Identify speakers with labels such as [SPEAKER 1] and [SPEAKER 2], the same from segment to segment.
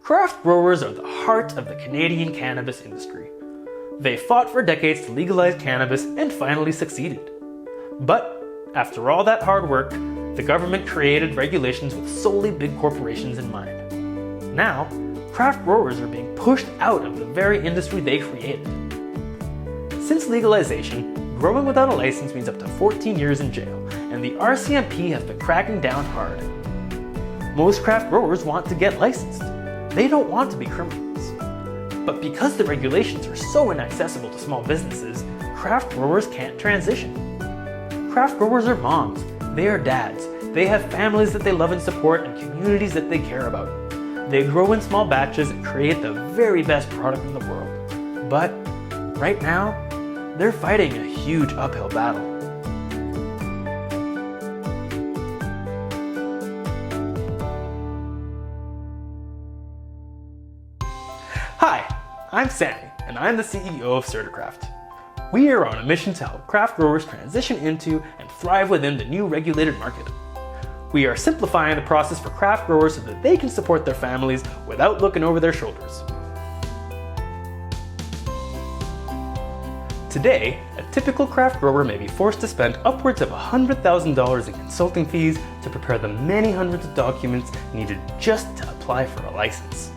[SPEAKER 1] Craft growers are the heart of the Canadian cannabis industry. They fought for decades to legalize cannabis and finally succeeded. But after all that hard work, the government created regulations with solely big corporations in mind. Now, craft growers are being pushed out of the very industry they created. Since legalization, growing without a license means up to 14 years in jail, and the RCMP has been cracking down hard. Most craft growers want to get licensed. They don't want to be criminals. But because the regulations are so inaccessible to small businesses, craft growers can't transition. Craft growers are moms, they are dads, they have families that they love and support and communities that they care about. They grow in small batches and create the very best product in the world. But right now, they're fighting a huge uphill battle. Hi, I'm Sammy, and I'm the CEO of Certicraft. We are on a mission to help craft growers transition into and thrive within the new regulated market. We are simplifying the process for craft growers so that they can support their families without looking over their shoulders. Today, a typical craft grower may be forced to spend upwards of $100,000 in consulting fees to prepare the many hundreds of documents needed just to apply for a license.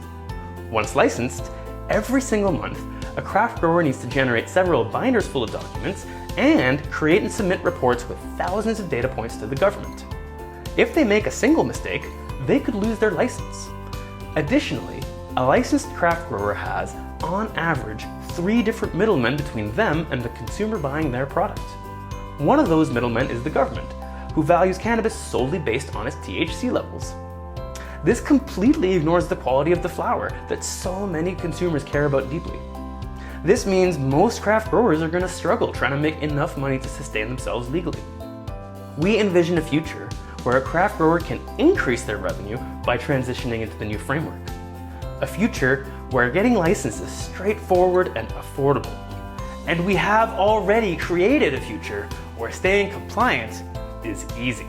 [SPEAKER 1] Once licensed, every single month, a craft grower needs to generate several binders full of documents and create and submit reports with thousands of data points to the government. If they make a single mistake, they could lose their license. Additionally, a licensed craft grower has, on average, 3 different middlemen between them and the consumer buying their product. One of those middlemen is the government, who values cannabis solely based on its THC levels. This completely ignores the quality of the flower that so many consumers care about deeply. This means most craft growers are going to struggle trying to make enough money to sustain themselves legally. We envision a future where a craft grower can increase their revenue by transitioning into the new framework. A future where getting licensed is straightforward and affordable. And we have already created a future where staying compliant is easy.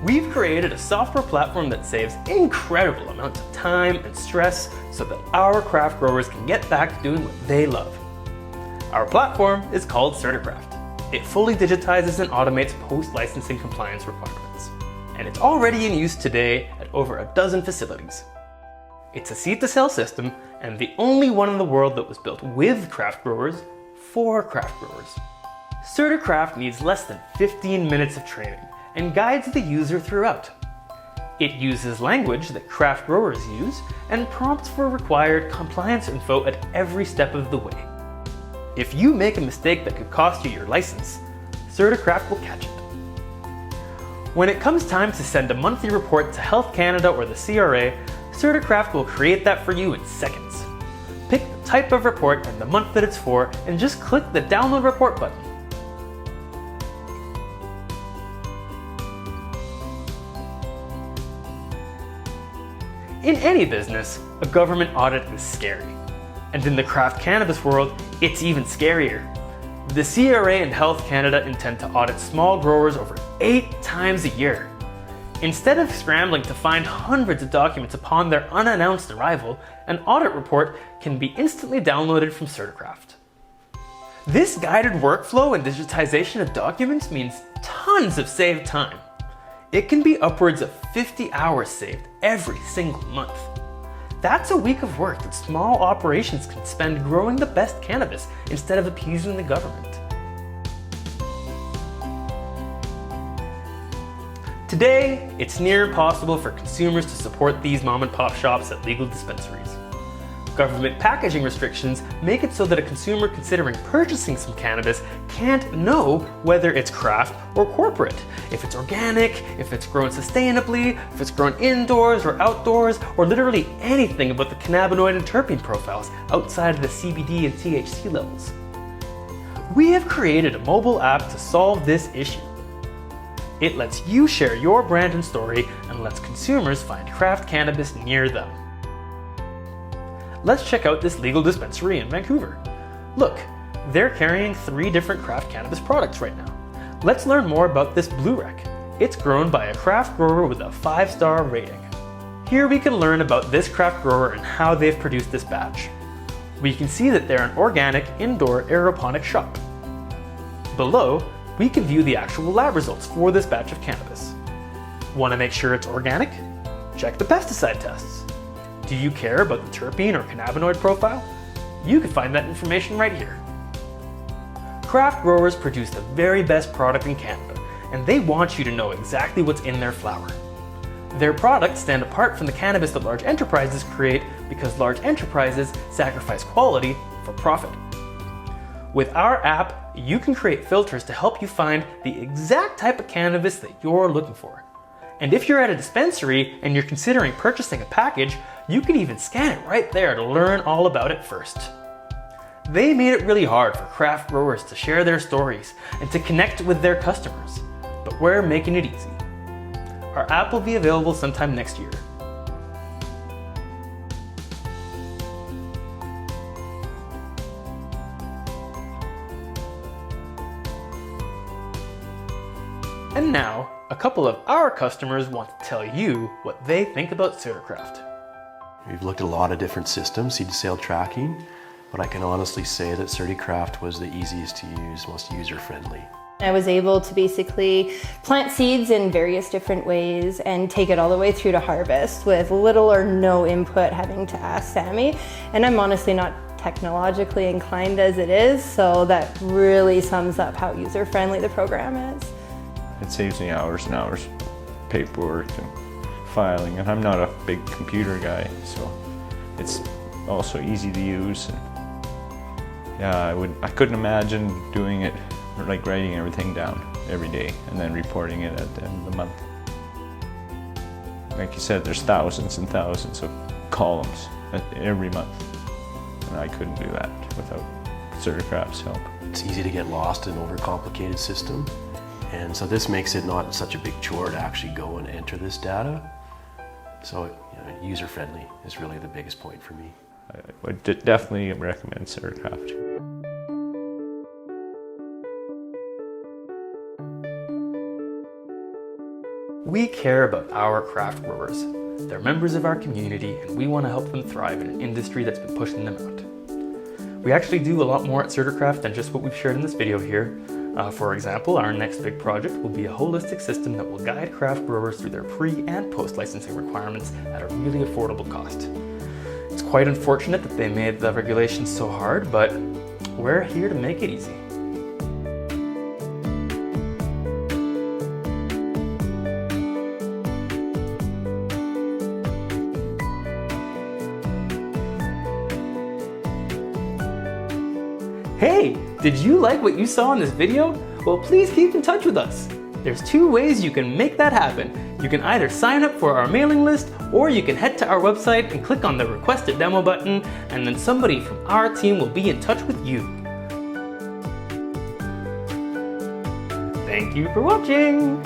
[SPEAKER 1] We've created a software platform that saves incredible amounts of time and stress so that our craft growers can get back to doing what they love. Our platform is called Certicraft. It fully digitizes and automates post-licensing compliance requirements. And it's already in use today at over a dozen facilities. It's a seed-to-sale system and the only one in the world that was built with craft growers for craft growers. Certicraft needs less than 15 minutes of training and guides the user throughout. It uses language that craft growers use and prompts for required compliance info at every step of the way. If you make a mistake that could cost you your license, Certicraft will catch it. When it comes time to send a monthly report to Health Canada or the CRA, Certicraft will create that for you in seconds. Pick the type of report and the month that it's for, and just click the Download Report button. In any business, a government audit is scary. And in the craft cannabis world, it's even scarier. The CRA and Health Canada intend to audit small growers over 8 times a year. Instead of scrambling to find hundreds of documents upon their unannounced arrival, an audit report can be instantly downloaded from Certicraft. This guided workflow and digitization of documents means tons of saved time. It can be upwards of 50 hours saved every single month. That's a week of work that small operations can spend growing the best cannabis instead of appeasing the government. Today, it's near impossible for consumers to support these mom-and-pop shops at legal dispensaries. Government packaging restrictions make it so that a consumer considering purchasing some cannabis can't know whether it's craft or corporate, if it's organic, if it's grown sustainably, if it's grown indoors or outdoors, or literally anything about the cannabinoid and terpene profiles outside of the CBD and THC levels. We have created a mobile app to solve this issue. It lets you share your brand and story and lets consumers find craft cannabis near them. Let's check out this legal dispensary in Vancouver. Look, they're carrying 3 different craft cannabis products right now. Let's learn more about this Blue Rec. It's grown by a craft grower with a 5-star rating. Here we can learn about this craft grower and how they've produced this batch. We can see that they're an organic indoor aeroponic shop. Below, we can view the actual lab results for this batch of cannabis. Want to make sure it's organic? Check the pesticide tests. Do you care about the terpene or cannabinoid profile? You can find that information right here. Craft growers produce the very best product in Canada, and they want you to know exactly what's in their flower. Their products stand apart from the cannabis that large enterprises create because large enterprises sacrifice quality for profit. With our app, you can create filters to help you find the exact type of cannabis that you're looking for. And if you're at a dispensary and you're considering purchasing a package, you can even scan it right there to learn all about it first. They made it really hard for craft growers to share their stories and to connect with their customers, but we're making it easy. Our app will be available sometime next year. And now, a couple of our customers want to tell you what they think about Certicraft.
[SPEAKER 2] We've looked at a lot of different systems, seed to sale tracking, but I can honestly say that Certicraft was the easiest to use, most user-friendly.
[SPEAKER 3] I was able to basically plant seeds in various different ways and take it all the way through to harvest with little or no input having to ask Sammy. And I'm honestly not technologically inclined as it is, so that really sums up how user-friendly the program is.
[SPEAKER 4] It saves me hours and hours of paperwork and filing, and I'm not a big computer guy, so it's also easy to use. And yeah, I couldn't imagine doing it like writing everything down every day and then reporting it at the end of the month. Like you said, there's thousands and thousands of columns every month, and I couldn't do that without Certicraft's help.
[SPEAKER 2] It's easy to get lost in an overcomplicated system, and so this makes it not such a big chore to actually go and enter this data. So user-friendly is really the biggest point for me.
[SPEAKER 4] I would definitely recommend Certicraft.
[SPEAKER 1] We care about our craft growers. They're members of our community, and we want to help them thrive in an industry that's been pushing them out. We actually do a lot more at Certicraft than just what we've shared in this video here. For example, our next big project will be a holistic system that will guide craft growers through their pre- and post-licensing requirements at a really affordable cost. It's quite unfortunate that they made the regulations so hard, but we're here to make it easy. Hey, did you like what you saw in this video? Well, please keep in touch with us. There's 2 ways you can make that happen. You can either sign up for our mailing list, or you can head to our website and click on the Request a Demo button, and then somebody from our team will be in touch with you. Thank you for watching!